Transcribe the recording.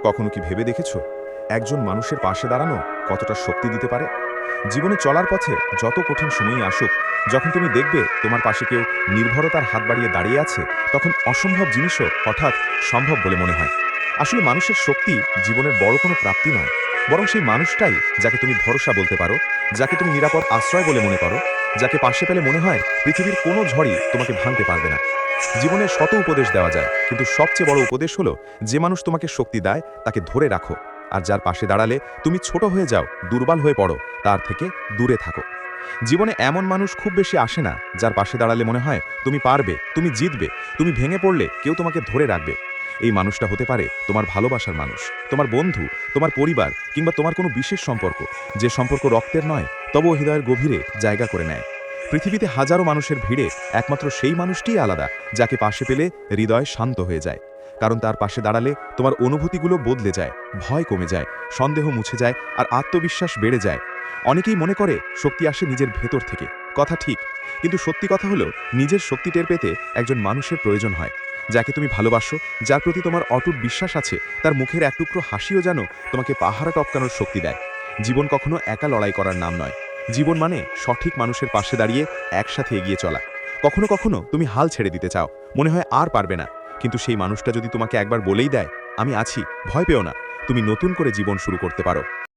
কখনো কি ভেবে দেখেছো একজন মানুষের পাশে দাঁড়ানো কতটা শক্তি দিতে পারে? জীবনে চলার পথে যত কঠিন সময়ই আসুক, যখন তুমি দেখবে তোমার পাশে কেউ নির্ভরতার হাত বাড়িয়ে দাঁড়িয়ে আছে, তখন অসম্ভব জিনিসও হঠাৎ সম্ভব বলে মনে হয়। আসলে মানুষের শক্তি জীবনের বড় কোনো প্রাপ্তি নয়, বরং সেই মানুষটাই যাকে তুমি ভরসা বলতে পারো, যাকে তুমি নিরাপদ আশ্রয় বলে মনে করো, যাকে পাশে পেলে মনে হয় পৃথিবীর কোনো ঝড়ই তোমাকে ভাঙতে পারবে না। জীবনে শত উপদেশ দেওয়া যায়, কিন্তু সবচেয়ে বড় উপদেশ হলো যে মানুষ তোমাকে শক্তি দেয় তাকে ধরে রাখো, আর যার পাশে দাঁড়ালে তুমি ছোট হয়ে যাও, দুর্বল হয়ে পড়ো, তার থেকে দূরে থাকো। জীবনে এমন মানুষ খুব বেশি আসে না যার পাশে দাঁড়ালে মনে হয় তুমি পারবে, তুমি জিতবে, তুমি ভেঙে পড়লে কেউ তোমাকে ধরে রাখবে। এই মানুষটা হতে পারে তোমার ভালোবাসার মানুষ, তোমার বন্ধু, তোমার পরিবার, কিংবা তোমার কোনো বিশেষ সম্পর্ক, যে সম্পর্ক রক্তের নয় তবুও হৃদয়ের গভীরে জায়গা করে নেয়। পৃথিবীতে হাজারো মানুষের ভিড়ে একমাত্র সেই মানুষটিই আলাদা যাকে পাশে পেলে হৃদয় শান্ত হয়ে যায়। কারণ তার পাশে দাঁড়ালে তোমার অনুভূতিগুলো বদলে যায়, ভয় কমে যায়, সন্দেহ মুছে যায়, আর আত্মবিশ্বাস বেড়ে যায়। অনেকেই মনে করে শক্তি আসে নিজের ভেতর থেকে। কথা ঠিক, কিন্তু সত্যি কথা হলো নিজের শক্তি টের পেতে একজন মানুষের প্রয়োজন হয়, যাকে তুমি ভালোবাসো, যার প্রতি তোমার অটুট বিশ্বাস আছে, তার মুখের এক টুকরো হাসিও যেন তোমাকে পাহাড়া টপকানোর শক্তি দেয়। জীবন কখনো একা লড়াই করার নাম নয়। জীবন মানে সঠিক মানুষের পাশে দাঁড়িয়ে একসাথে এগিয়ে চলা। কখনো কখনো তুমি হাল ছেড়ে দিতে চাও, মনে হয় আর পারবে না, কিন্তু সেই মানুষটা যদি তোমাকে একবার বলেই দেয় আমি আছি, ভয় পেও না, তুমি নতুন করে জীবন শুরু করতে পারো।